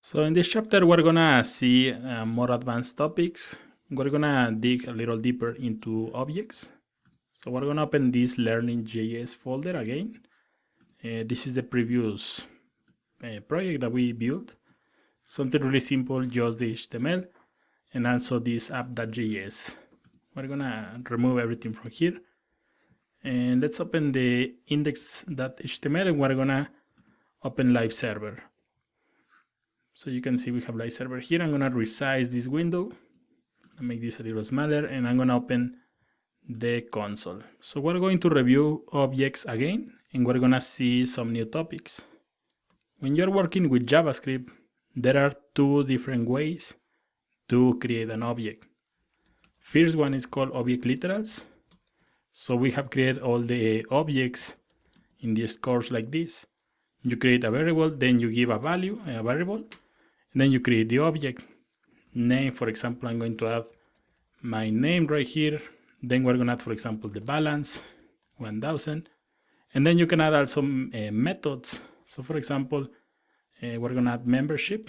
So in this chapter, we're gonna see more advanced topics. We're gonna dig a little deeper into objects. So we're gonna open this learning.js folder again. This is the previous project that we built. Something really simple, just the HTML and also this app.js. We're gonna remove everything from here. And let's open the index.html and we're gonna open live server. So you can see we have live server here. I'm gonna resize this window and make this a little smaller, and I'm gonna open the console. So we're going to review objects again, and we're gonna see some new topics. When you're working with JavaScript, there are two different ways to create an object. First one is called object literals. So we have created all the objects in this course like this. You create a variable, then you give a value, a variable, and then you create the object. Name, for example, I'm going to add my name right here. Then we're going to add, for example, the balance, 1000. And then you can add also methods. So for example, we're going to add membership.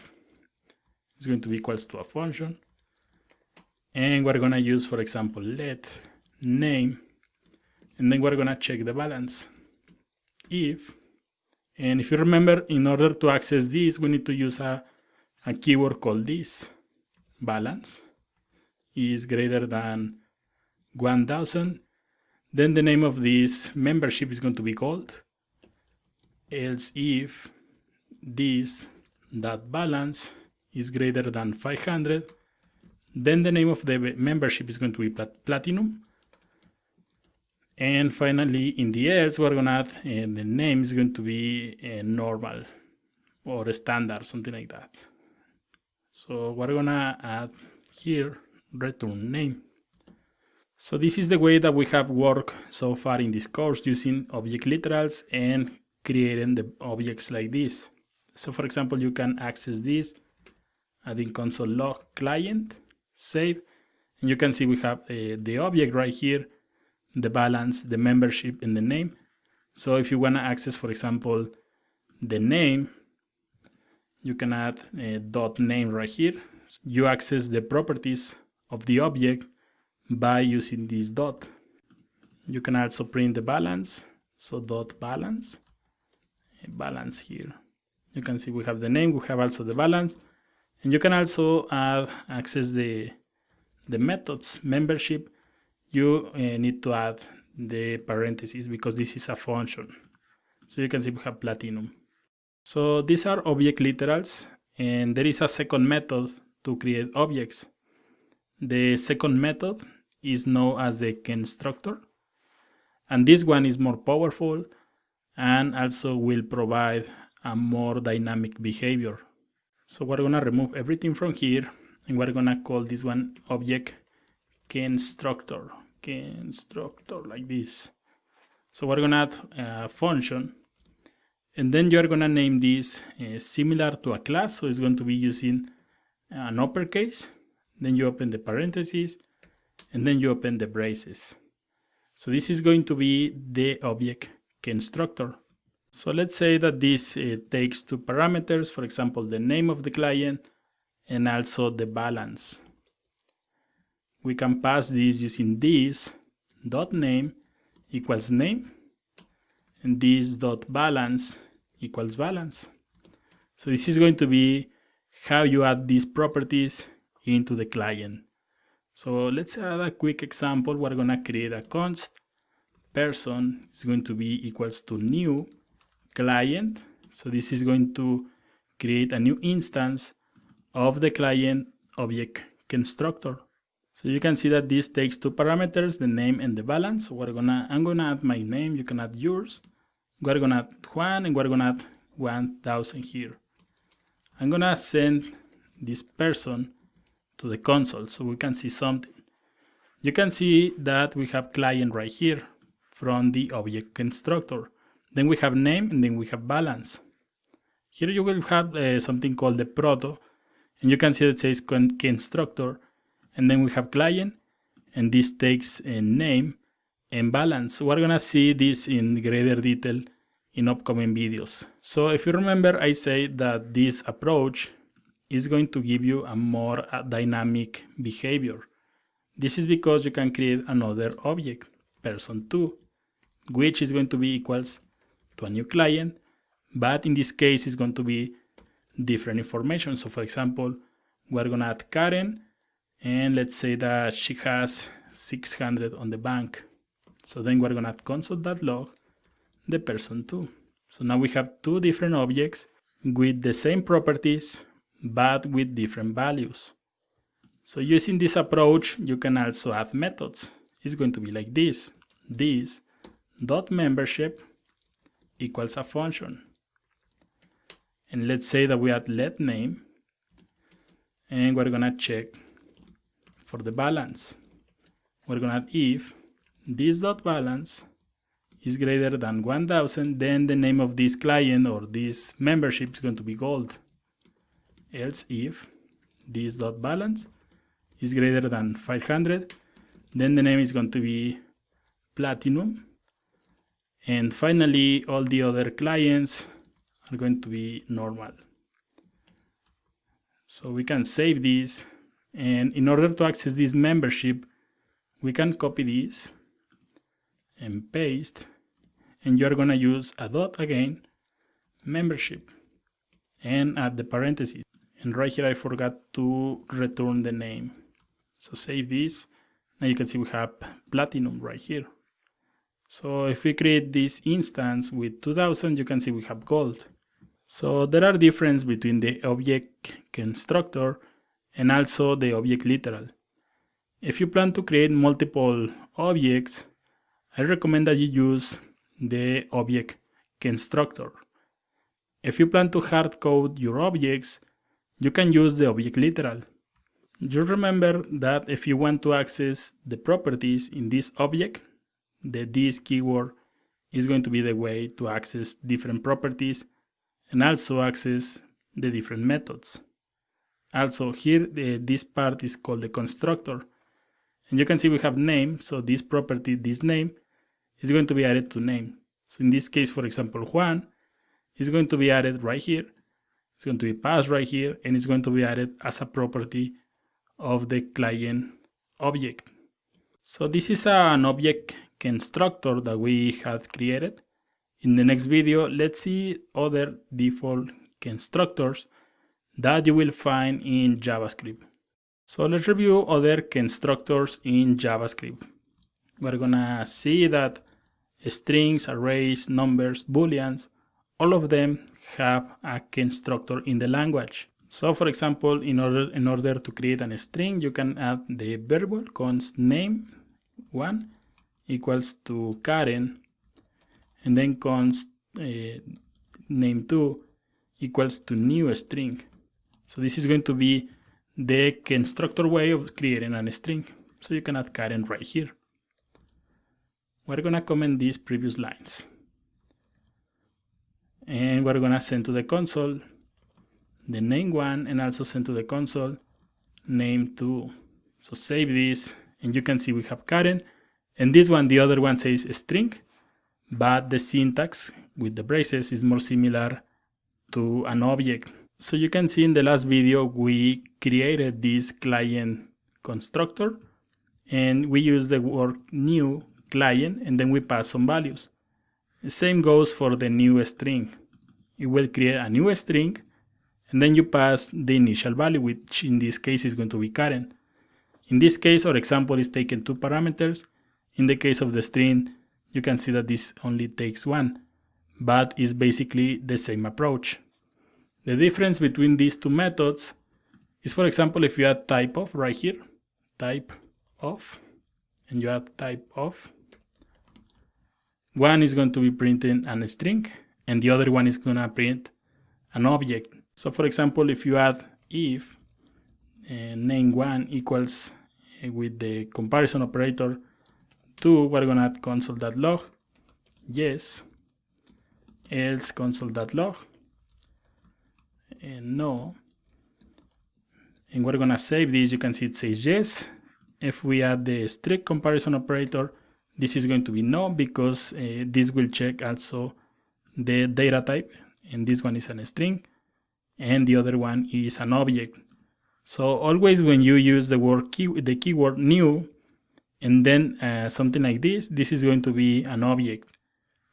It's going to be equals to a function. And we're going to use, for example, let name. And then we're going to check the balance. And if you remember, in order to access this, we need to use a keyword called this. Balance is greater than 1000. Then the name of this membership is going to be called. Else if this that balance is greater than 500, then the name of the membership is going to be platinum. And finally, in the else, we're going to add the name is going to be normal or standard, something like that. So we're going to add here return name. So this is the way that we have worked so far in this course, using object literals and creating the objects like this. So for example, you can access this, adding console log client, save, and you can see we have the object right here, the balance, the membership, and the name. So if you want to access, for example, the name, you can add a .name right here. You access the properties of the object by using this dot. You can also print the balance, so .balance, balance here. You can see we have the name, we have also the balance, and you can also access the methods. Membership, you need to add the parentheses because this is a function. So you can see we have platinum. So these are object literals, and there is a second method to create objects. The second method is known as the constructor, and this one is more powerful and also will provide a more dynamic behavior. So we're going to remove everything from here, and we're going to call this one object constructor like this. So we're going to add a function, and then you're going to name this similar to a class. So it's going to be using an uppercase. Then you open the parentheses, and then you open the braces. So this is going to be the object constructor. So let's say that this takes two parameters, for example, the name of the client and also the balance. We can pass this using this dot name equals name, and this dot balance equals balance. So this is going to be how you add these properties into the client. So let's add a quick example. We're going to create a const person is going to be equals to new client. So this is going to create a new instance of the client object constructor. So you can see that this takes two parameters, the name and the balance. So I'm gonna add my name, you can add yours. We're gonna add Juan, and we're gonna add 1000 here. I'm gonna send this person to the console so we can see something. You can see that we have client right here from the object constructor. Then we have name, and then we have balance. Here you will have something called the proto, and you can see that it says constructor, and then we have client, and this takes a name and balance. We're gonna see this in greater detail in upcoming videos. So if you remember, I say that this approach is going to give you a more dynamic behavior. This is because you can create another object, person2, which is going to be equals to a new client, but in this case it's going to be different information. So for example, we're going to add Karen, and let's say that she has 600 on the bank. So then we're going to add console.log the person2. So now we have two different objects with the same properties but with different values. So using this approach, you can also add methods. It's going to be like this dot membership equals a function, and let's say that we add let name, and we're gonna check for the balance. We're gonna add if this dot balance is greater than 1000, then the name of this client or this membership is going to be gold. Else if this dot balance is greater than 500, then the name is going to be platinum. And finally, all the other clients are going to be normal. So we can save this, and in order to access this membership, we can copy this and paste, and you are going to use a dot again, membership, and add the parentheses. And right here I forgot to return the name. So save this. Now you can see we have platinum right here. So if we create this instance with 2000, you can see we have gold. So there are differences between the object constructor and also the object literal. If you plan to create multiple objects, I recommend that you use the object constructor. If you plan to hard code your objects, you can use the object literal. Just remember that if you want to access the properties in this object, the this keyword is going to be the way to access different properties and also access the different methods. Also here, this part is called the constructor. And you can see we have name, so this property, this name, is going to be added to name. So in this case, for example, Juan is going to be added right here. It's going to be passed right here, and it's going to be added as a property of the client object. So this is an object constructor that we had created. In the next video, let's see other default constructors that you will find in JavaScript. So let's review other constructors in JavaScript. We're gonna see that strings, arrays, numbers, booleans, all of them have a constructor in the language. So for example, in order to create a string, you can add the variable const name1 equals to Karen, and then const name2 equals to new string. So this is going to be the constructor way of creating a string. So you can add Karen right here. We're gonna comment these previous lines, and we're gonna send to the console the name1 and also send to the console name2. So save this, and you can see we have Karen, and this one, the other one says string, but the syntax with the braces is more similar to an object. So you can see in the last video we created this client constructor, and we use the word new client, and then we pass some values. The same goes for the new string. It will create a new string, and then you pass the initial value, which in this case is going to be Karen. In this case, our example is taking 2 parameters. In the case of the string, you can see that this only takes 1, but it's basically the same approach. The difference between these two methods is, for example, if you add type of right here, type of, and you add type of, one is going to be printing a string, and the other one is going to print an object. So for example, if you add if name1 equals with the comparison operator 2, we're going to add console.log yes, else console.log and no, and we're going to save this. You can see it says yes. If we add the strict comparison operator, this is going to be no, because this will check also the data type, and this one is a string. and the other one is an object. So always when you use the keyword new, and then something like this is going to be an object.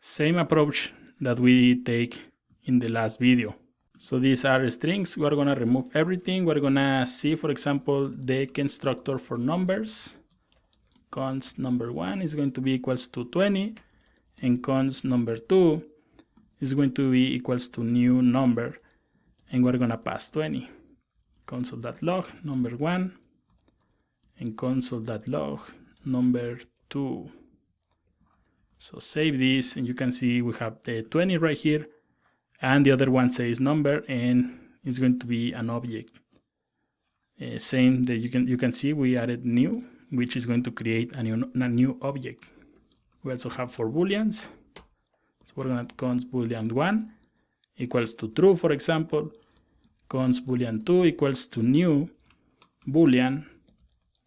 Same approach that we take in the last video. So these are strings. We're going to remove everything. We're going to see, for example, the constructor for numbers. Const number 1 is going to be equals to 20, and const number 2 is going to be equals to new number, and we're going to pass 20. Console.log number 1 and console.log number 2. So save this, and you can see we have the 20 right here, and the other one says number, and it's going to be an object. Same that you can see we added new, which is going to create a new object. We also have for booleans. So we're going to const boolean 1 equals to true, for example. Const boolean 2 equals to new boolean,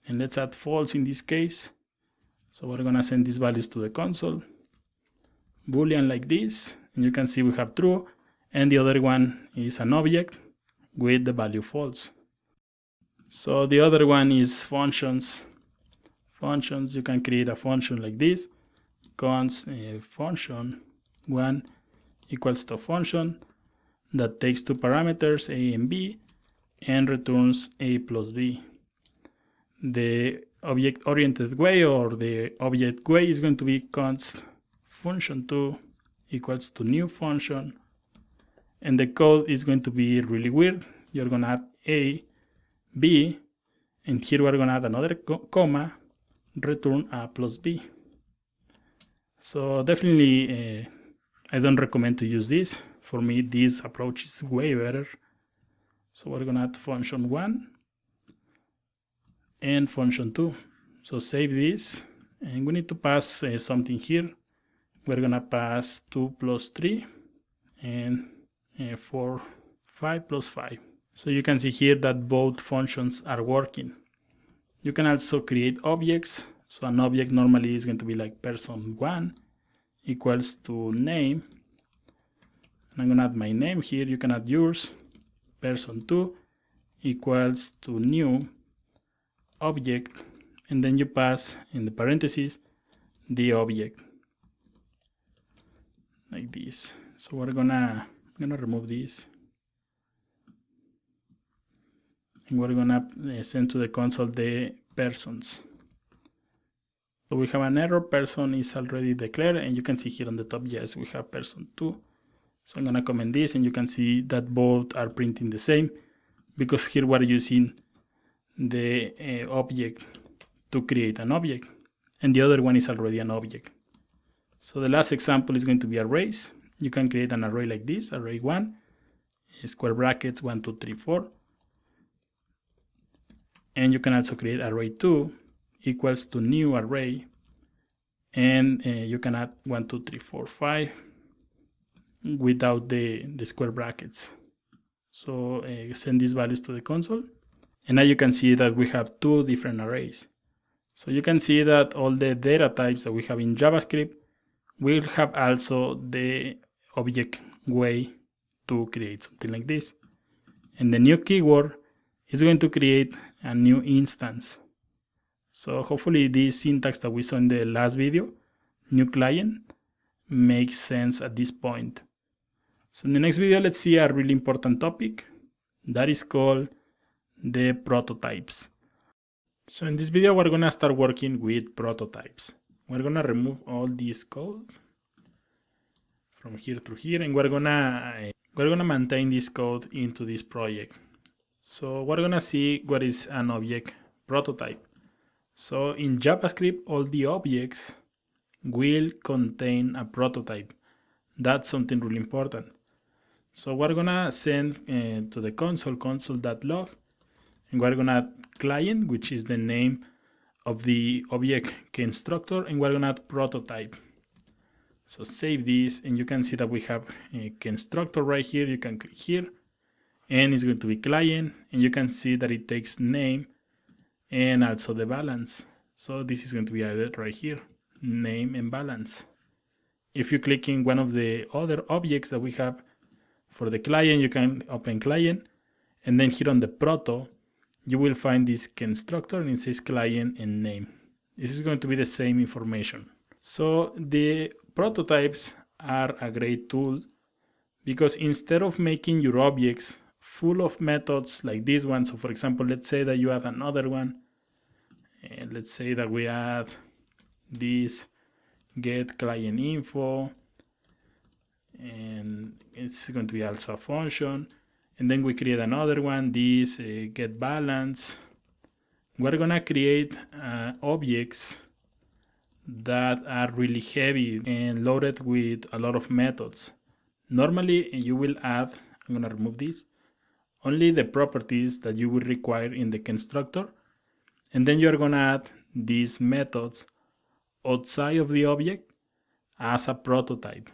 and let's add false in this case. So we're going to send these values to the console. Boolean like this, and you can see we have true, and the other one is an object with the value false. So the other one is functions. Functions, you can create a function like this. Const function 1 equals to function that takes two parameters, a and b, and returns a plus b. The object-oriented way, or the object way, is going to be const function2 equals to new function, and the code is going to be really weird. You're going to add a, b, and here we're going to add another comma, return a plus b. So definitely I don't recommend to use this. For me, this approach is way better. So we're going to add function 1 and function 2. So save this, and we need to pass something here. We're going to pass 2 plus 3 and 4, 5 plus 5. So you can see here that both functions are working. You can also create objects. So an object normally is going to be like person1 equals to name. And I'm going to add my name here. You can add yours. Person2 equals to new object, and then you pass in the parentheses the object like this. So we're gonna remove this, and we're gonna send to the console the persons. So we have an error. Person is already declared, and you can see here on the top, yes, we have person2. So I'm gonna comment this, and you can see that both are printing the same, because here we're using the object to create an object, and the other one is already an object. So the last example is going to be arrays. You can create an array like this, array 1, square brackets 1, 2, 3, 4. And you can also create array 2 equals to new array, and you can add 1, 2, 3, 4, 5 without the square brackets. So send these values to the console, and now you can see that we have two different arrays. So you can see that all the data types that we have in JavaScript will have also the object way to create something like this. And the new keyword is going to create a new instance. So hopefully this syntax that we saw in the last video, new client, makes sense at this point. So in the next video, let's see a really important topic that is called the prototypes. So in this video, we're gonna start working with prototypes. We're gonna remove all this code from here to here, and we're gonna maintain this code into this project. So we're gonna see what is an object prototype. So in JavaScript, all the objects will contain a prototype. That's something really important. So we're gonna send to the console.log, and we're gonna add client, which is the name of the object constructor, and we're gonna add prototype. So save this, and you can see that we have a constructor right here. You can click here, and it's going to be client, and you can see that it takes name and also the balance. So this is going to be added right here, name and balance. If you click in one of the other objects that we have, For the client, you can open client, and then here on the proto, you will find this constructor, and it says client and name. This is going to be the same information. So the prototypes are a great tool because instead of making your objects full of methods like this one, so for example, let's say that you add another one, and let's say that we add this get client info, and it's going to be also a function, and then we create another one, this get balance. We're gonna create objects that are really heavy and loaded with a lot of methods. Normally you will add, I'm gonna remove this, only the properties that you will require in the constructor, and then you're gonna add these methods outside of the object as a prototype.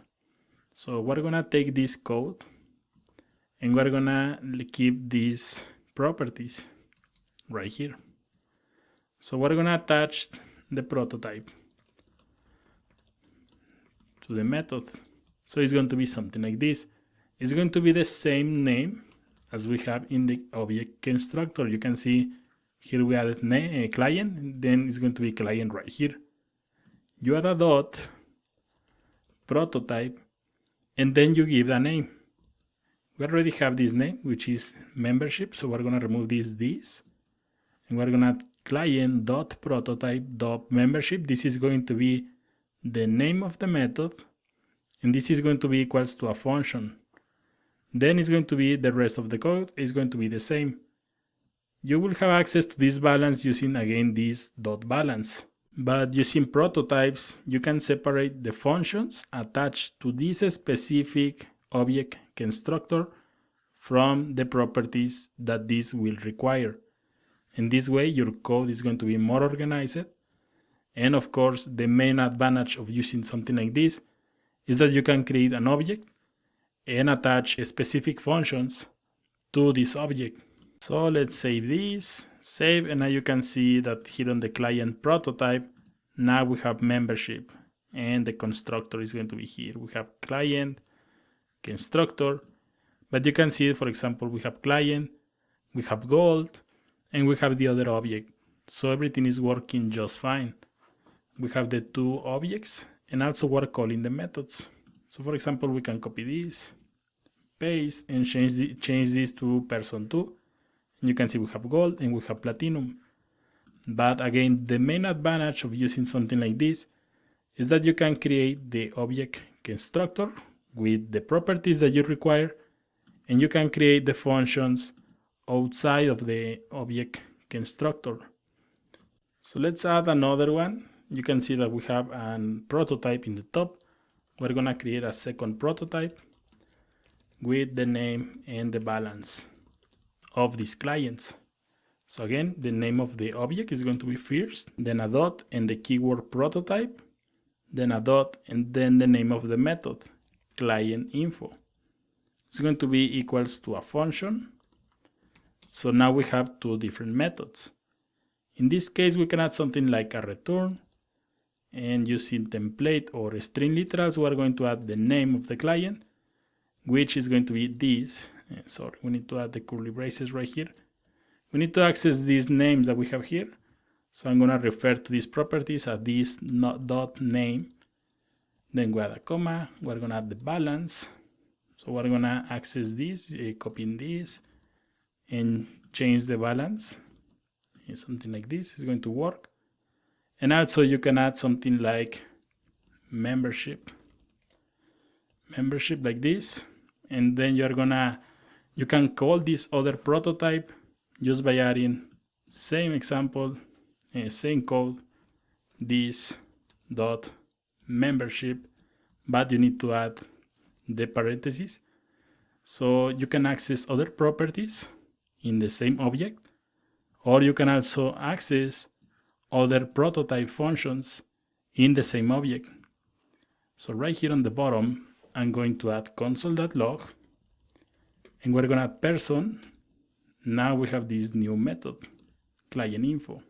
So we're gonna take this code and we're gonna keep these properties right here. So we're gonna attach the prototype to the method. So it's going to be something like this. It's going to be the same name as we have in the object constructor. You can see here we added client, and then it's going to be client right here. You add a dot prototype, and then you give a name. We already have this name, which is membership, so we're going to remove this, and we're going to add client dot prototype dot membership. This is going to be the name of the method, and this is going to be equals to a function. Then it's going to be the rest of the code is going to be the same. You will have access to this balance using again this dot balance. But using prototypes, you can separate the functions attached to this specific object constructor from the properties that this will require. In this way, your code is going to be more organized. And of course, the main advantage of using something like this is that you can create an object and attach specific functions to this object. So let's save this, save, and now you can see that here on the client prototype, now we have membership, and the constructor is going to be here. We have client, constructor, but you can see, for example, we have client, we have gold, and we have the other object. So everything is working just fine. We have the two objects, and also we're calling the methods. So for example, we can copy this, paste, and change this to person 2. And you can see we have gold and we have platinum. But again, the main advantage of using something like this is that you can create the object constructor with the properties that you require, and you can create the functions outside of the object constructor. So let's add another one. You can see that we have a prototype in the top. We're gonna create a second prototype with the name and the balance of these clients. So again, the name of the object is going to be first, then a dot and the keyword prototype, then a dot, and then the name of the method, client info. It's going to be equals to a function. So now we have two different methods. In this case, we can add something like a return, and using template or string literals, we're going to add the name of the client, which is going to be this. Sorry, we need to add the curly braces right here. We need to access these names that we have here. So I'm going to refer to these properties as this dot name. Then we add a comma. We're going to add the balance. So we're going to access this, copying this, and change the balance. And something like this is going to work. And also you can add something like membership like this. And then you can call this other prototype just by adding same example, same code, this dot membership, but you need to add the parentheses. So you can access other properties in the same object, or you can also access other prototype functions in the same object. So right here on the bottom, I'm going to add console.log, and we're going to add person. Now we have this new method, client info.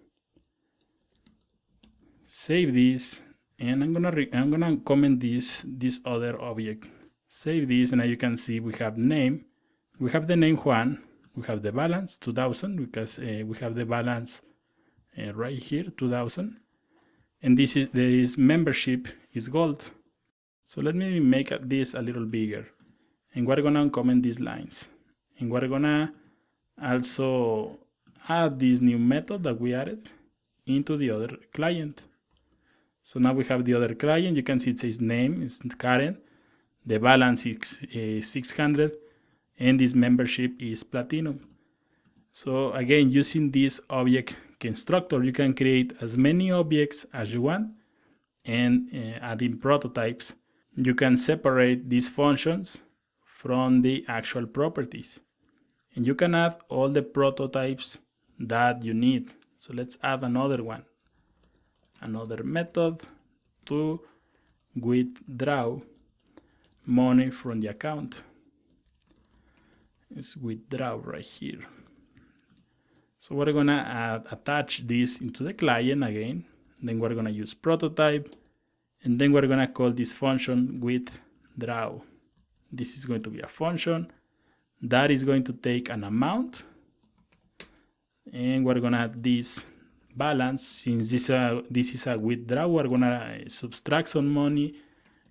Save this, and I'm gonna comment this other object, Save this, and now you can see we have name. We have the name Juan. We have the balance 2000 because we have the balance right here 2000, and this membership is gold. So let me make this a little bigger, and we're gonna uncomment these lines, and we're gonna also add this new method that we added into the other client. So now we have the other client. You can see it says name is Karen, the balance is 600, and this membership is platinum. So again, using this object constructor, you can create as many objects as you want, and adding prototypes, you can separate these functions from the actual properties, and you can add all the prototypes that you need. So let's add another one, another method to withdraw money from the account. It's withdraw right here. So we're gonna attach this into the client again. Then we're gonna use prototype, and then we're gonna call this function withdraw. This is going to be a function that is going to take an amount, and we're gonna add this balance. Since this is a withdraw, we're gonna subtract some money,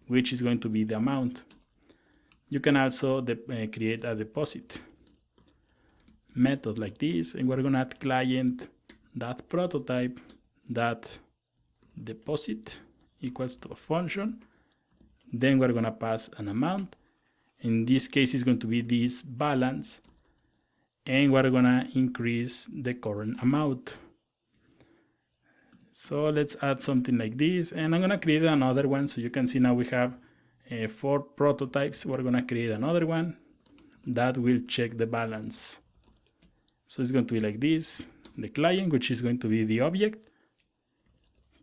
which is going to be the amount. You can also create a deposit method like this, and we're gonna add client.prototype.deposit equals to a function. Then we're gonna pass an amount. In this case, it's going to be this balance, and we're gonna increase the current amount. So let's add something like this, and I'm gonna create another one. So you can see now we have 4 prototypes. We're gonna create another one that will check the balance. So it's going to be like this, the client, which is going to be the object,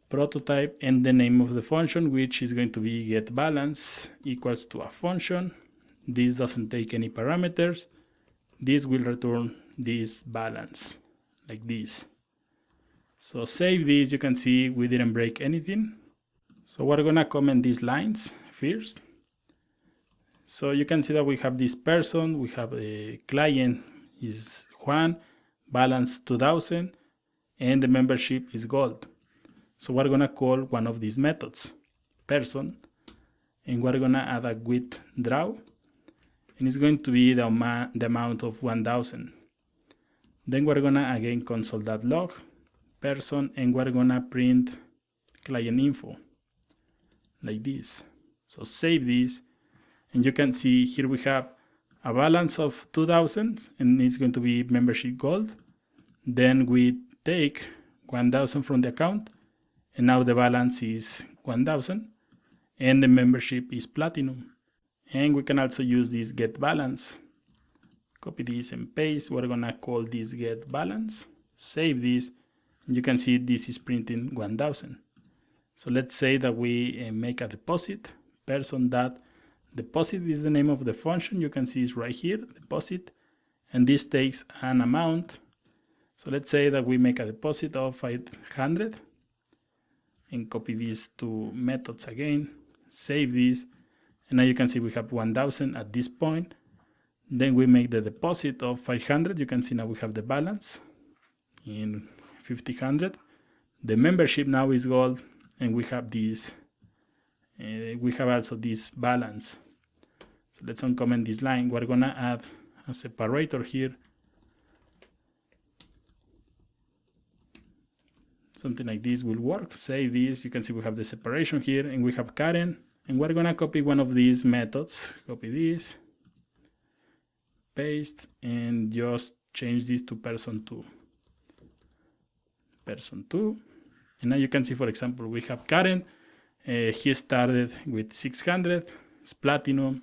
prototype, and the name of the function, which is going to be getBalance equals to a function. This doesn't take any parameters. This will return this balance like this. So save this. You can see we didn't break anything. So we're gonna comment these lines first. So you can see that we have this person, we have a client is Juan, balance 2000, and the membership is gold. So we're gonna call one of these methods, person, and we're gonna add a withdraw, and it's going to be the amount of 1000. Then we're gonna again console.log person, and we're gonna print client info like this. So save this, and you can see here we have a balance of 2000, and it's going to be membership gold. Then we take 1000 from the account, and now the balance is 1000, and the membership is platinum. And we can also use this get balance. Copy this and paste. We're gonna call this get balance. Save this, and you can see this is printing 1000. So let's say that we make a deposit. Person.deposit is the name of the function. You can see it's right here, deposit, and this takes an amount. So let's say that we make a deposit of 500, and copy these two methods again, save this, and now you can see we have 1000 at this point. Then we make the deposit of 500. You can see now we have the balance in 500. The membership now is gold, and we have this. We have also this balance. So let's uncomment this line. We're gonna add a separator here. Something like this will work. Save this. You can see we have the separation here, and we have Karen, and we're gonna copy one of these methods. Copy this, paste, and just change this to person2. Person2, and now you can see, for example, we have Karen. He started with 600, it's platinum,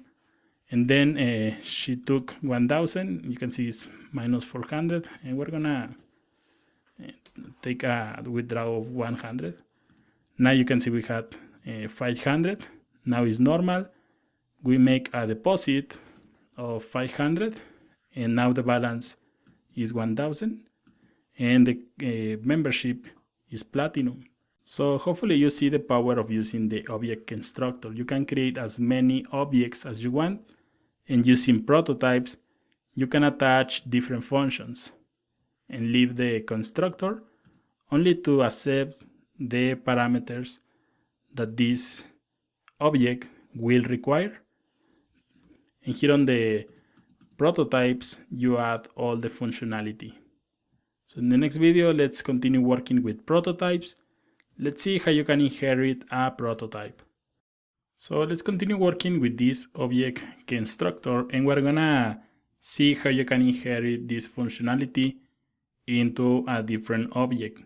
and then she took 1000. You can see it's minus 400, and we're gonna take a withdrawal of 100. Now you can see we had 500. Now it's normal. We make a deposit of 500, and now the balance is 1000, and the membership is platinum. So hopefully you see the power of using the object constructor. You can create as many objects as you want, and using prototypes, you can attach different functions and leave the constructor only to accept the parameters that this object will require. And here on the prototypes, you add all the functionality. So in the next video, let's continue working with prototypes. Let's see how you can inherit a prototype. So let's continue working with this object constructor, and we're gonna see how you can inherit this functionality into a different object.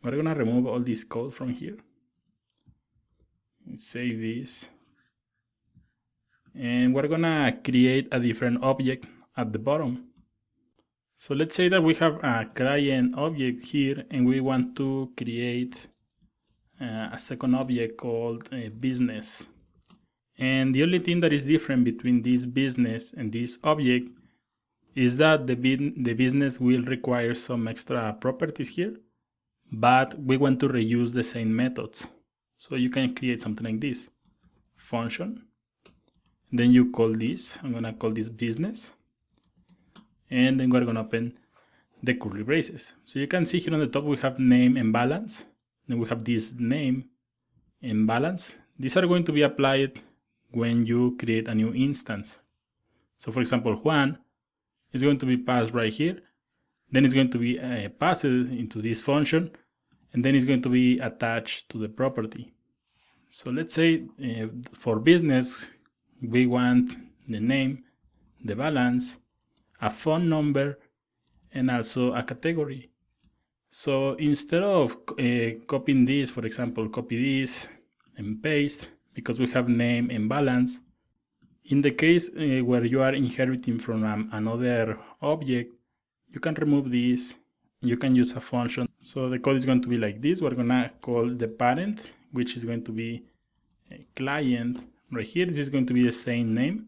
We're gonna remove all this code from here. Save this. And we're gonna create a different object at the bottom. So let's say that we have a client object here, and we want to create a second object called business. And the only thing that is different between this business and this object is that the business will require some extra properties here, but we want to reuse the same methods. So you can create something like this, function. Then you call this, I'm gonna call this business. And then we're gonna open the curly braces. So you can see here on the top we have name and balance. Then we have this name and balance. These are going to be applied when you create a new instance. So for example, Juan is going to be passed right here. Then it's going to be passed into this function, and then it's going to be attached to the property. So let's say for business, we want the name, the balance, a phone number, and also a category. So instead of copying this, for example, copy this and paste, because we have name and balance, in the case where you are inheriting from another object, you can remove this, you can use a function. So the code is going to be like this. We're gonna call the parent, which is going to be a client right here. This is going to be the same name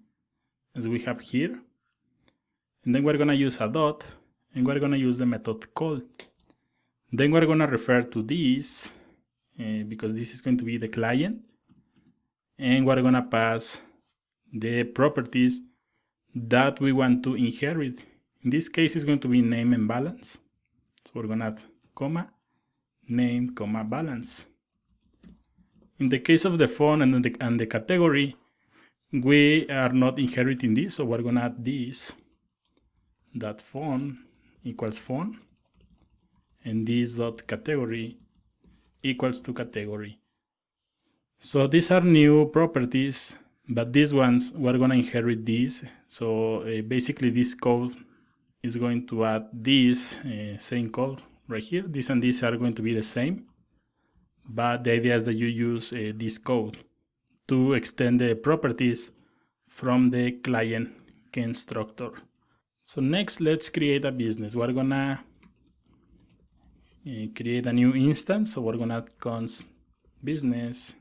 as we have here. And then we're gonna use a dot, and we're gonna use the method call. Then we're gonna refer to this, because this is going to be the client, and we're gonna pass the properties that we want to inherit. In this case, it's going to be name and balance. So we're gonna add comma, name, comma, balance. In the case of the phone and the category, we are not inheriting this, so we're gonna add this, that phone equals phone, and this dot category equals to category. So these are new properties, but these ones, we're gonna inherit these. So basically this code is going to add this same code right here. This and this are going to be the same, but the idea is that you use this code to extend the properties from the client constructor. So next, let's create a business. We're gonna create a new instance. So we're gonna add const business.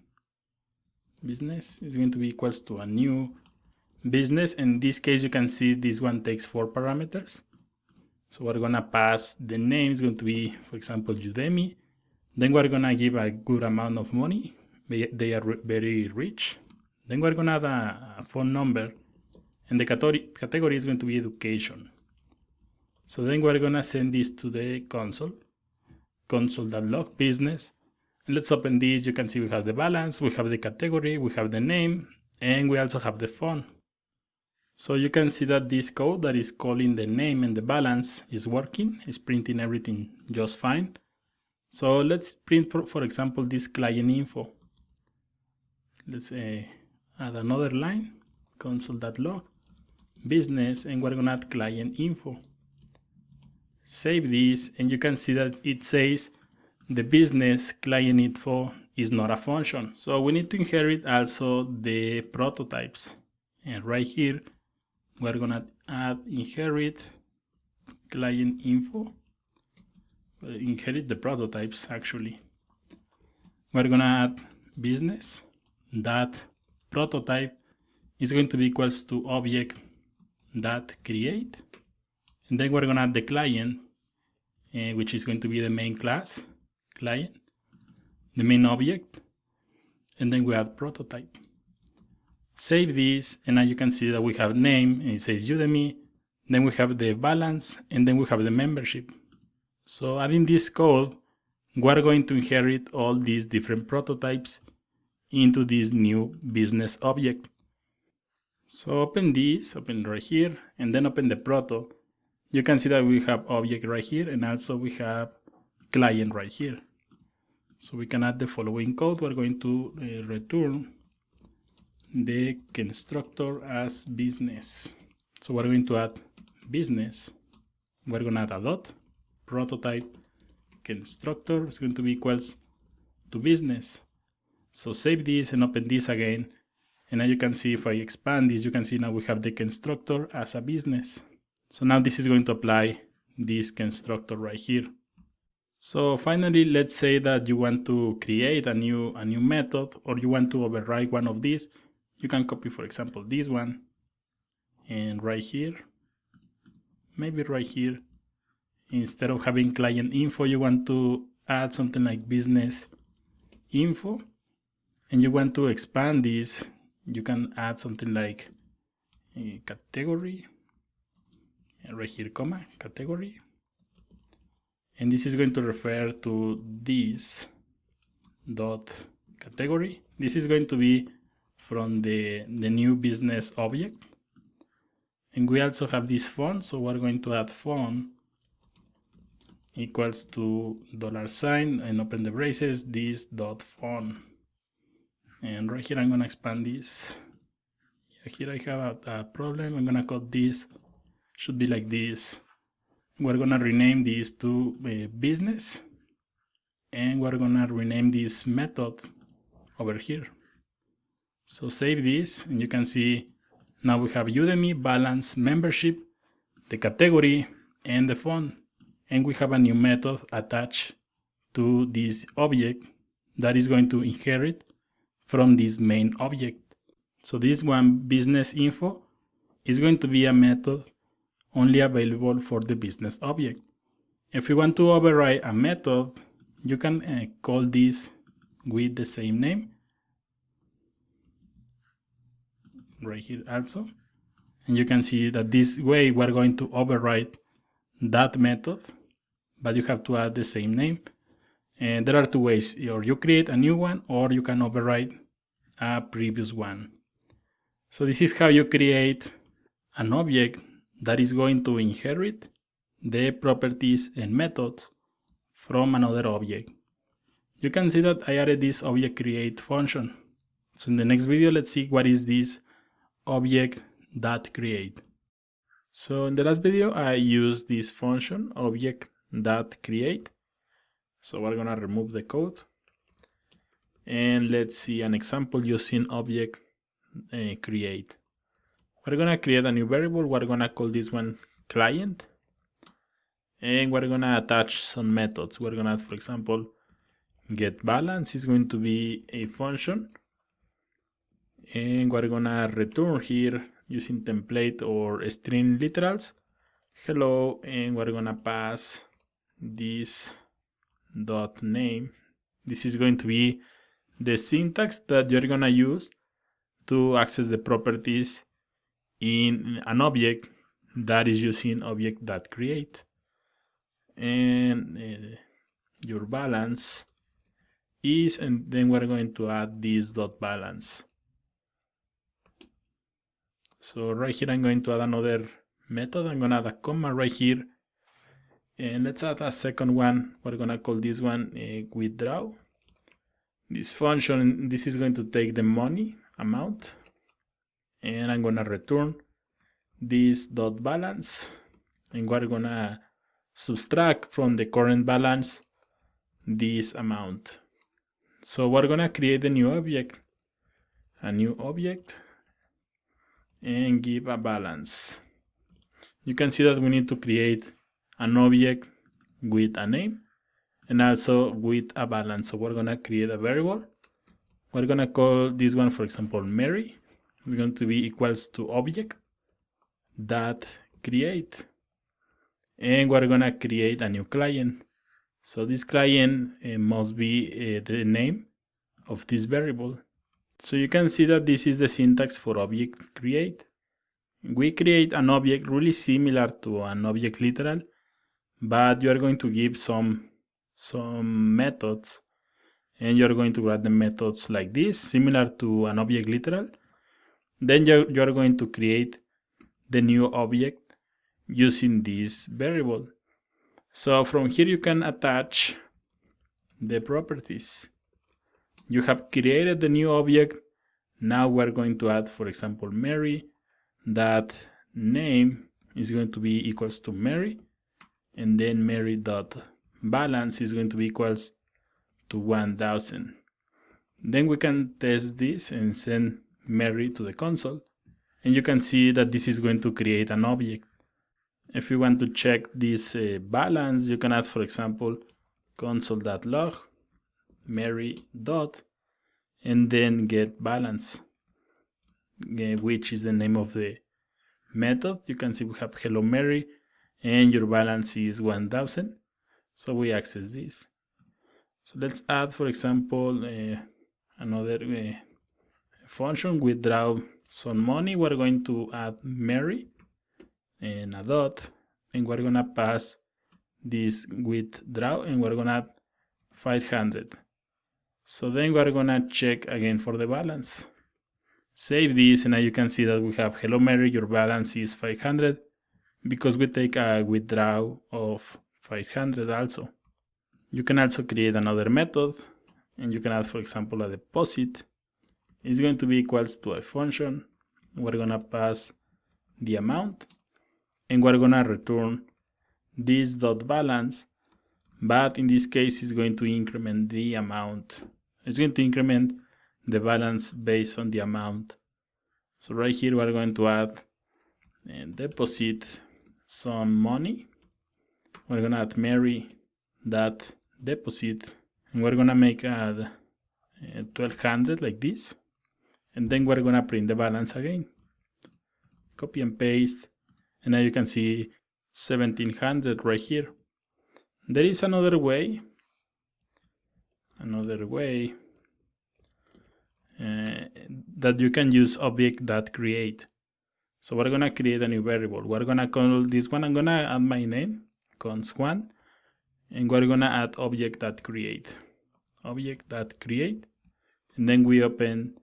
Business is going to be equals to a new business. In this case, you can see this one takes 4 parameters. So we're gonna pass the name is going to be, for example, Udemy. Then we're gonna give a good amount of money. They are very rich. Then we're gonna add a phone number, and the category is going to be education. So then we're gonna send this to the console.log business. And let's open this. You can see we have the balance, we have the category, we have the name, and we also have the phone. So you can see that this code that is calling the name and the balance is working. It's printing everything just fine. So let's print, for example, this client info. Let's add another line, console.log business, and we're gonna add client info. Save this, and you can see that it says the business client info is not a function. So we need to inherit also the prototypes. And right here, we're gonna add inherit client info. Inherit the prototypes actually. We're gonna add business. That prototype is going to be equals to object that create. And then we're gonna add the client, which is going to be the main class client. the main object, and then we add prototype. Save this, and now you can see that we have name, and it says Udemy, then we have the balance, and then we have the membership. So adding this code, we're going to inherit all these different prototypes into this new business object. So open this, open right here, and then open the proto. You can see that we have object right here, and also we have client right here. So we can add the following code. We're going to return the constructor as business. So we're going to add business. We're going to add a dot, prototype, constructor is going to be equals to business. So save this and open this again. And now you can see if I expand this, you can see now we have the constructor as a business. So now this is going to apply this constructor right here. So finally, let's say that you want to create a new method, or you want to override one of these. You can copy, for example, this one, and right here, maybe right here, instead of having client info, you want to add something like business info, and you want to expand this. You can add something like a category, and right here, comma, category. And this is going to refer to this dot category. This is going to be from the new business object. And we also have this font, so we're going to add font equals to $, and open the braces, this dot font. And right here I'm going to expand this. Here I have a problem. I'm going to call this, should be like this. We're going to rename this to business, and we're going to rename this method over here. So save this, and you can see now we have Udemy, balance, membership, the category, and the font. And we have a new method attached to this object that is going to inherit from this main object. So this one, business info, is going to be a method only available for the business object. If you want to override a method, you can call this with the same name right here also, and you can see that this way we're going to override that method, but you have to add the same name. And there are two ways: or you create a new one, or you can override a previous one. So this is how you create an object that is going to inherit the properties and methods from another object. You can see that I added this object create function. So in the next video, let's see what is this object that create. So in the last video, I used this function object that create. So we're gonna remove the code, and let's see an example using object create. We're gonna create a new variable. We're gonna call this one client, and we're gonna attach some methods. We're gonna add, for example, get balance is going to be a function, and we're gonna return here using template or string literals hello, and we're gonna pass this dot name. This is going to be the syntax that you're gonna use to access the properties in an object that is using object.create. And your balance is, and then we're going to add this dot balance. So right here I'm going to add another method. I'm gonna add a comma right here, and let's add a second one. We're gonna call this one withdraw. This function, this is going to take the money amount, and I'm gonna return this dot balance, and we're gonna subtract from the current balance this amount. So we're gonna create a new object, and give a balance. You can see that we need to create an object with a name and also with a balance. So we're gonna create a variable. We're gonna call this one, for example, Mary. It's going to be equals to object that create, and we're gonna create a new client. So this client must be the name of this variable. So you can see that this is the syntax for object create. We create an object really similar to an object literal, but you are going to give some methods, and you're going to write the methods like this, similar to an object literal. Then you're going to create the new object using this variable. So from here you can attach the properties. You have created the new object. Now we're going to add, for example, Mary. That name is going to be equals to Mary, and then Mary.balance is going to be equals to 1000. Then we can test this and send Mary to the console, and you can see that this is going to create an object. If you want to check this balance, you can add, for example, console.log Mary dot, and then get balance, which is the name of the method. You can see we have hello Mary, and your balance is 1000. So we access this. So let's add, for example, another function, withdraw some money. We're going to add Mary and a dot, and we're gonna pass this withdraw, and we're gonna add 500. So then we're gonna check again for the balance. Save this, and now you can see that we have hello Mary, your balance is 500, because we take a withdraw of 500 also. You can also create another method, and you can add, for example, a deposit. It's going to be equals to a function. We're gonna pass the amount, and we're gonna return this dot balance, but in this case it's going to increment the amount. It's going to increment the balance based on the amount. So right here we're going to add and deposit some money. We're gonna add Mary that deposit, and we're gonna make a 1200 like this, and then we're gonna print the balance again. Copy and paste, and now you can see 1700 right here. There is another way that you can use object.create. So we're gonna create a new variable. We're gonna call this one, I'm gonna add my name, cons1, and we're gonna add object.create, and then we open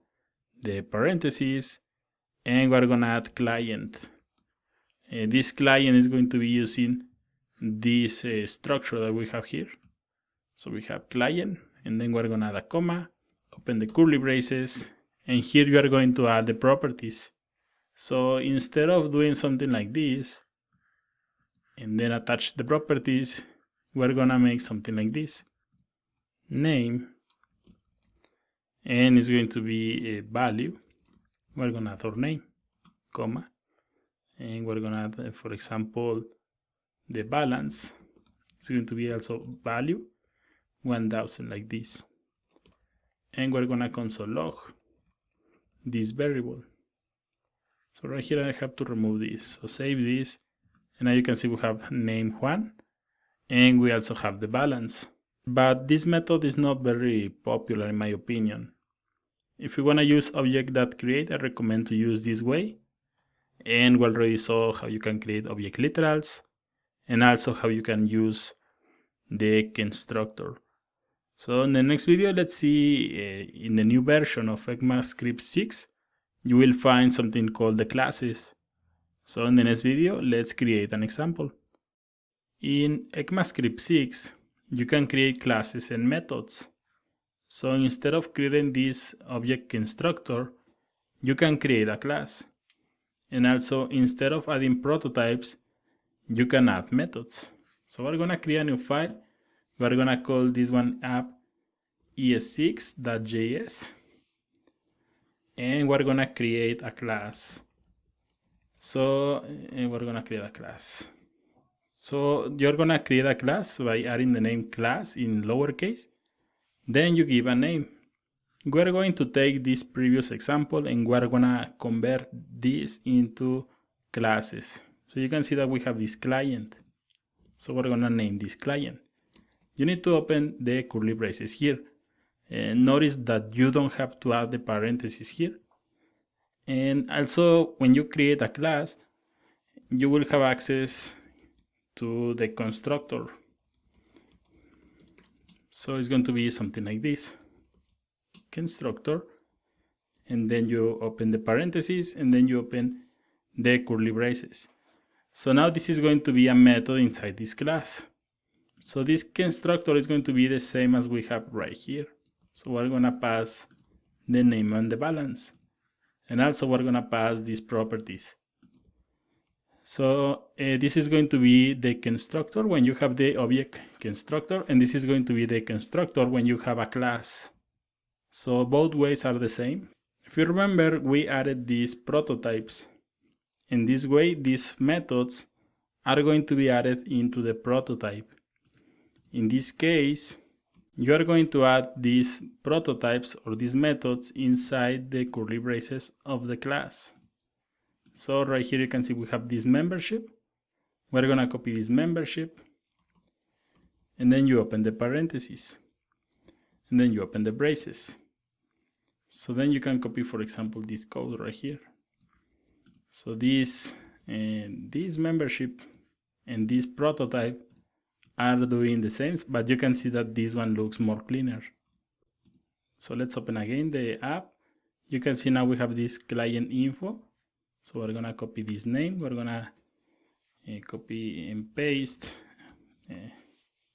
the parentheses, and we're gonna add client. This client is going to be using this structure that we have here. So we have client, and then we're gonna add a comma, open the curly braces, and here you are going to add the properties. So instead of doing something like this and then attach the properties, we're gonna make something like this. Name, and it's going to be a value. We're gonna add our name, comma, and we're gonna add, for example, the balance. It's going to be also value 1000 like this, and we're gonna console log this variable. So right here I have to remove this, so save this, and now you can see we have name 1, and we also have the balance. But this method is not very popular in my opinion. If you want to use object.create, I recommend to use this way, and we already saw how you can create object literals, and also how you can use the constructor. So in the next video, let's see in the new version of ECMAscript 6, you will find something called the classes. So in the next video, let's create an example. In ECMAscript 6, you can create classes and methods. So instead of creating this object constructor, you can create a class. And also, instead of adding prototypes, you can add methods. So we're gonna create a new file. We're gonna call this one app es6.js, and we're gonna create a class. So we're gonna create a class. So you're gonna create a class by adding the name class in lowercase. Then you give a name. We're going to take this previous example and we're gonna convert this into classes. So you can see that we have this client. So we're gonna name this client. you need to open the curly braces here. Notice that you don't have to add the parentheses here. And also, when you create a class, you will have access to the constructor. So it's going to be something like this. Constructor, and then you open the parentheses, and then you open the curly braces. So now this is going to be a method inside this class. So this constructor is going to be the same as we have right here. So we're going to pass the name and the balance. And also we're going to pass these properties. So this is going to be the constructor when you have the object constructor, and this is going to be the constructor when you have a class. So both ways are the same. If you remember, we added these prototypes. In this way, these methods are going to be added into the prototype. In this case, you are going to add these prototypes or these methods inside the curly braces of the class. So right here you can see we have this membership. We're going to copy this membership. And then you open the parentheses. And then you open the braces. So then you can copy, for example, this code right here. So this membership and this prototype are doing the same, but you can see that this one looks more cleaner. So let's open again the app. You can see now we have this client info. So we're gonna copy this name. We're gonna copy and paste.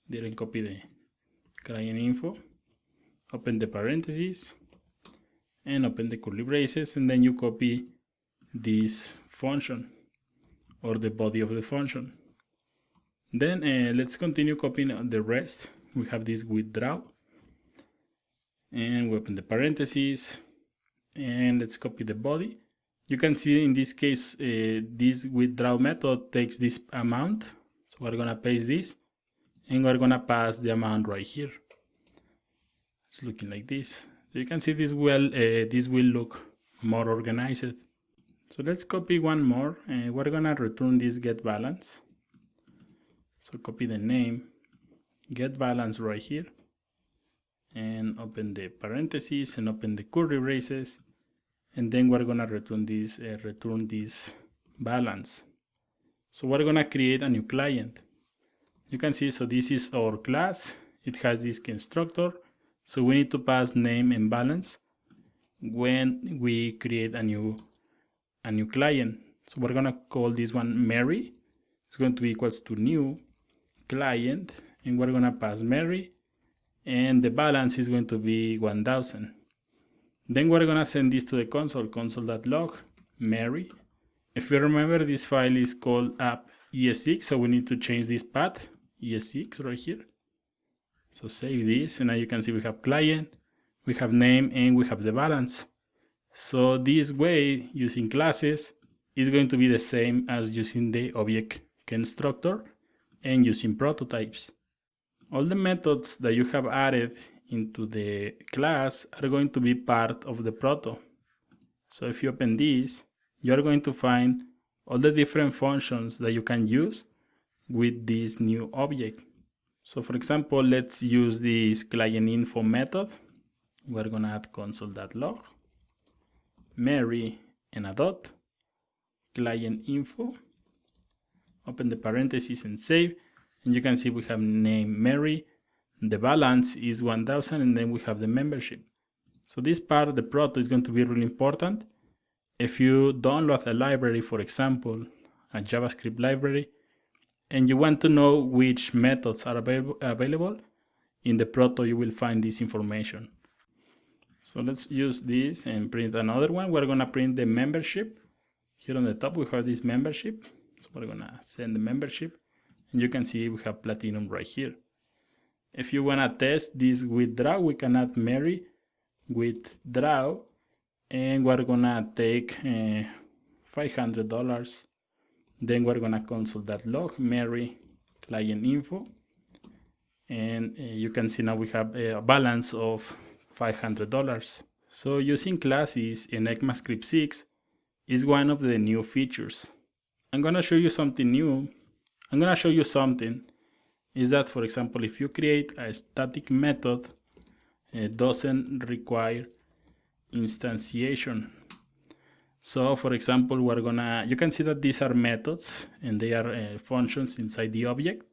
Didn't copy the client info. Open the parentheses and open the curly braces, and then you copy this function or the body of the function. Then let's continue copying the rest. We have this withdraw, and we open the parentheses, and let's copy the body. You can see in this case this withdraw method takes this amount, so we're gonna paste this and we're gonna pass the amount right here. It's looking like this. So you can see this will look more organized. So let's copy one more, and we're gonna return this get balance. So copy the name, get balance right here, and open the parentheses and open the curly braces, and then we're gonna return this balance. So we're gonna create a new client. You can see, so this is our class. It has this constructor. So we need to pass name and balance when we create a new client. So we're gonna call this one Mary. It's going to be equals to new client, and we're gonna pass Mary, and the balance is going to be 1000. Then we're gonna send this to the console.log Mary. If you remember, this file is called app ESX, so we need to change this path ESX right here. So save this, and now you can see we have client, we have name, and we have the balance. So this way, using classes is going to be the same as using the object constructor and using prototypes. All the methods that you have added into the class are going to be part of the proto. So if you open this, you are going to find all the different functions that you can use with this new object. So for example, let's use this client info method. We're gonna add console.log Mary and a dot client info. Open the parentheses and save, and you can see we have name Mary, the balance is 1000, and then we have the membership. So this part of the proto is going to be really important. If you download a library, for example, a JavaScript library, and you want to know which methods are available, in the proto you will find this information. So let's use this and print another one. We're gonna print the membership. Here on the top we have this membership. So we're gonna send the membership, and you can see we have platinum right here. If you wanna test this withdraw, we can add Mary withdraw, and we're gonna take $500. Then we're gonna console.log Mary client info, and you can see now we have a balance of $500. So using classes in ECMAscript 6 is one of the new features. I'm gonna show you something new. I'm gonna show you something is that, for example, if you create a static method, it doesn't require instantiation. So for example, you can see that these are methods and they are functions inside the object.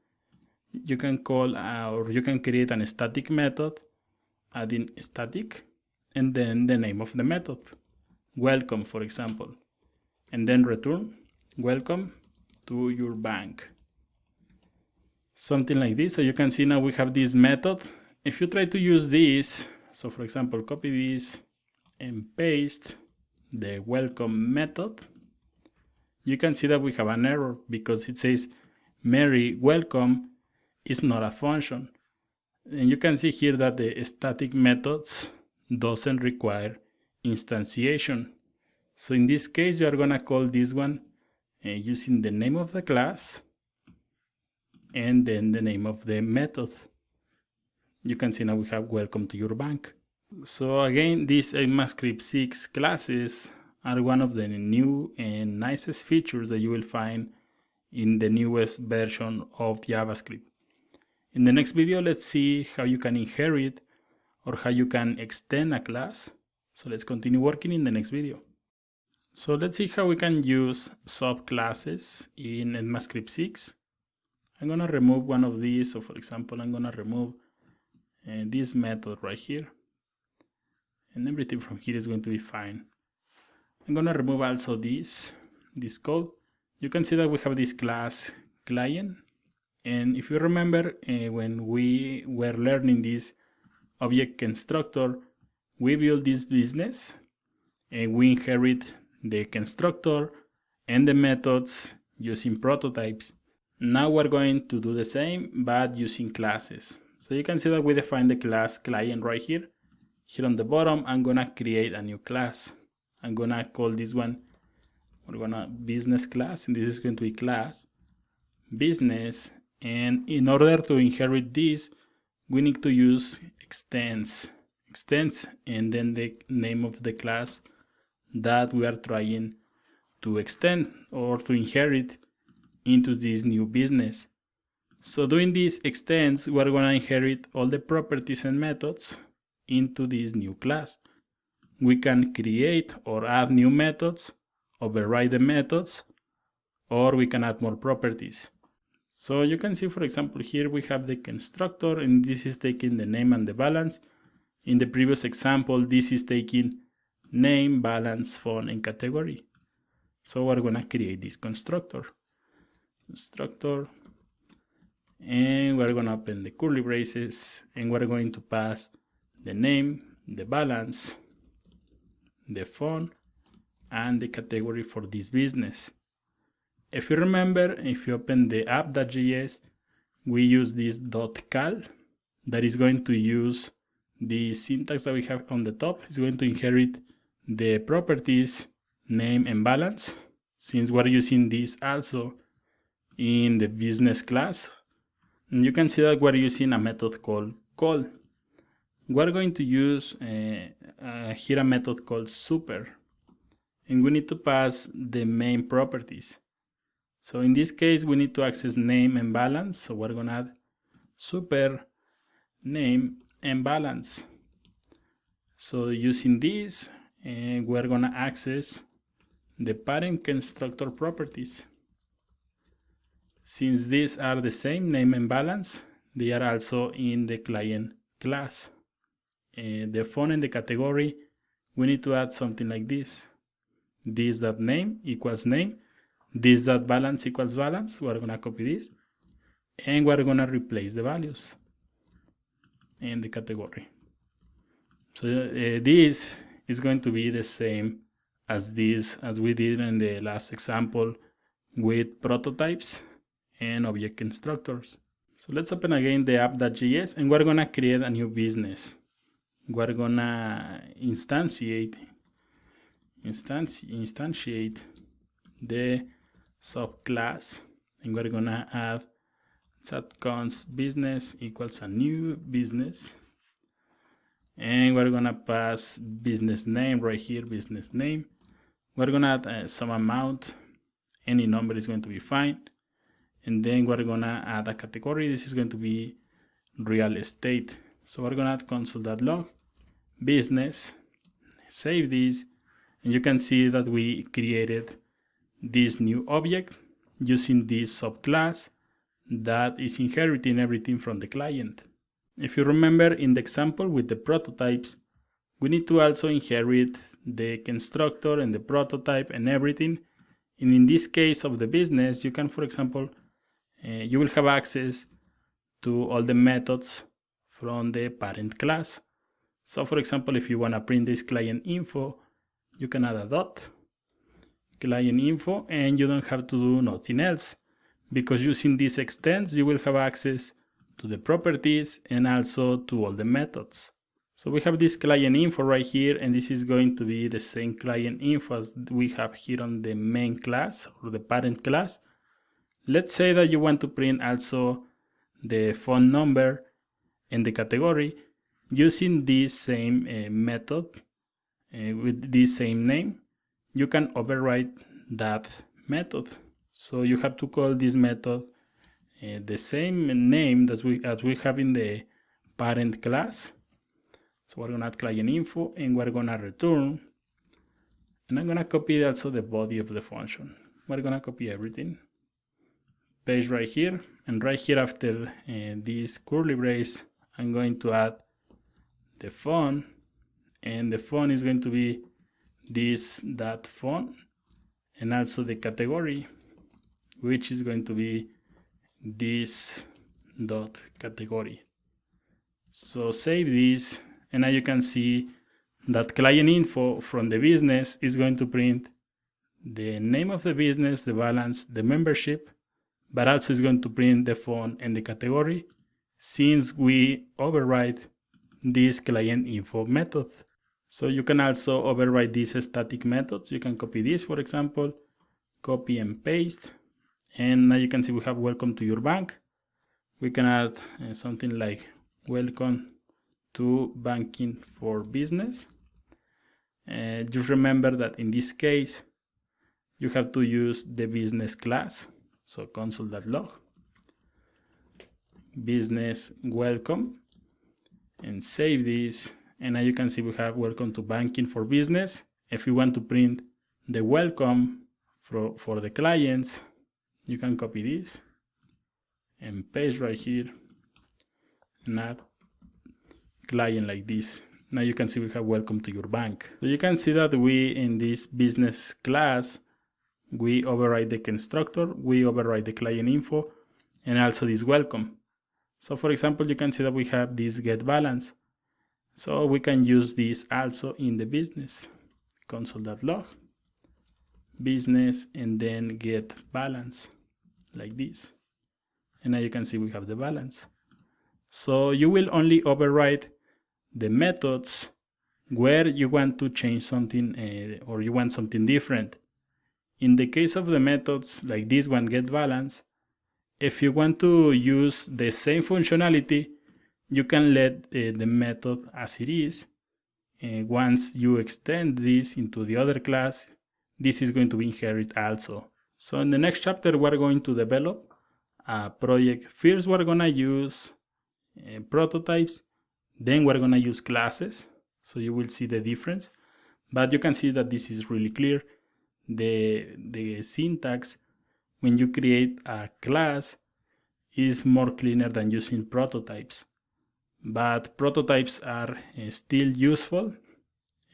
You can call or you can create a static method, adding static, and then the name of the method, welcome, for example, and then return welcome to your bank. Something like this. So you can see now we have this method. If you try to use this, so for example, copy this and paste the welcome method, you can see that we have an error because it says Mary welcome is not a function. And you can see here that the static methods doesn't require instantiation. So in this case, you are going to call this one using the name of the class and then the name of the method. You can see now we have welcome to your bank. So again, these ECMAscript 6 classes are one of the new and nicest features that you will find in the newest version of JavaScript. In the next video, let's see how you can inherit or how you can extend a class. So let's continue working in the next video. So let's see how we can use subclasses in ECMAscript 6. I'm going to remove one of these. So for example, I'm going to remove this method right here. And everything from here is going to be fine. I'm going to remove also this code. You can see that we have this class client. And if you remember, when we were learning this object constructor, we built this business and we inherit the constructor and the methods using prototypes. Now we're going to do the same, but using classes. So you can see that we define the class client right here. Here on the bottom, I'm gonna create a new class. I'm gonna call this one, we're gonna business class, and this is going to be class business. And in order to inherit this, we need to use extends, and then the name of the class that we are trying to extend or to inherit into this new business. So doing this extends, we're gonna inherit all the properties and methods into this new class. We can create or add new methods, override the methods, or we can add more properties. So you can see, for example, here we have the constructor, and this is taking the name and the balance. In the previous example, this is taking name, balance, phone, and category. So we're gonna create this constructor, and we're gonna open the curly braces, and we're going to pass the name, the balance, the phone, and the category for this business. If you remember, if you open the app.js, we use this .cal that is going to use the syntax that we have on the top. It's going to inherit the properties, name, and balance, since we're using this also in the business class. And you can see that we're using a method called call. We're going to use here a method called super, and we need to pass the main properties. So in this case, we need to access name and balance. So we're going to add super name and balance. So using this, we're going to access the parent constructor properties. Since these are the same, name and balance, they are also in the client class. The phone and the category, we need to add something like this. This.name equals name. This.balance equals balance. We're going to copy this. And we're going to replace the values in the category. So this is going to be the same as this, as we did in the last example with prototypes and object constructors. So let's open again the app.js, and we're going to create a new business. We're going to instantiate the subclass, and we're going to add subconst business equals a new business, and we're going to pass business name right here, business name. We're going to add some amount, any number is going to be fine, and then we're gonna add a category. This is going to be real estate. So we're gonna add console.log business, save this, and you can see that we created this new object using this subclass that is inheriting everything from the client. If you remember in the example with the prototypes, we need to also inherit the constructor and the prototype and everything. And in this case of the business, you can, for example, you will have access to all the methods from the parent class. So for example, if you want to print this client info, you can add a dot client info, and you don't have to do nothing else, because using these extends, you will have access to the properties and also to all the methods. So we have this client info right here, and this is going to be the same client info as we have here on the main class or the parent class. Let's say that you want to print also the phone number and the category using this same method with this same name. You can override that method. So you have to call this method the same name as we have in the parent class. So we're gonna add client info, and we're gonna return, and I'm gonna copy also the body of the function. We're gonna copy everything, paste right here, and right here after this curly brace, I'm going to add the font, and the font is going to be this that font, and also the category, which is going to be this dot category. So save this, and now you can see that client info from the business is going to print the name of the business, the balance, the membership, but also is going to print the font and the category, since we override this client info method. So you can also override these static methods. You can copy this, for example, copy and paste, and now you can see we have welcome to your bank. We can add something like welcome to banking for business. Just remember that in this case, you have to use the business class. So console.log business welcome, and save this. And now you can see we have welcome to banking for business. If you want to print the welcome for the clients, you can copy this and paste right here and add client like this. Now you can see we have welcome to your bank. So you can see that we, in this business class, we override the constructor, we override the client info, and also this welcome. So for example, you can see that we have this get balance. So we can use this also in the business. Console.log business, and then get balance like this. And now you can see we have the balance. So you will only override the methods where you want to change something or you want something different. In the case of the methods like this one, get balance, if you want to use the same functionality, you can let the method as it is. Once you extend this into the other class, this is going to be inherited also. So in the next chapter, we're going to develop a project. First, we're going to use prototypes. Then we're going to use classes. So you will see the difference. But you can see that this is really clear. The syntax when you create a class is more cleaner than using prototypes. But prototypes are still useful,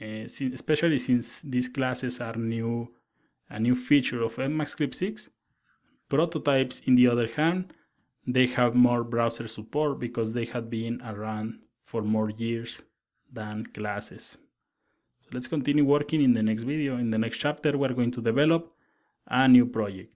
especially since these classes are a new feature of ECMAscript 6. Prototypes, in the other hand, they have more browser support because they have been around for more years than classes. So let's continue working in the next video. In the next chapter, we're going to develop a new project.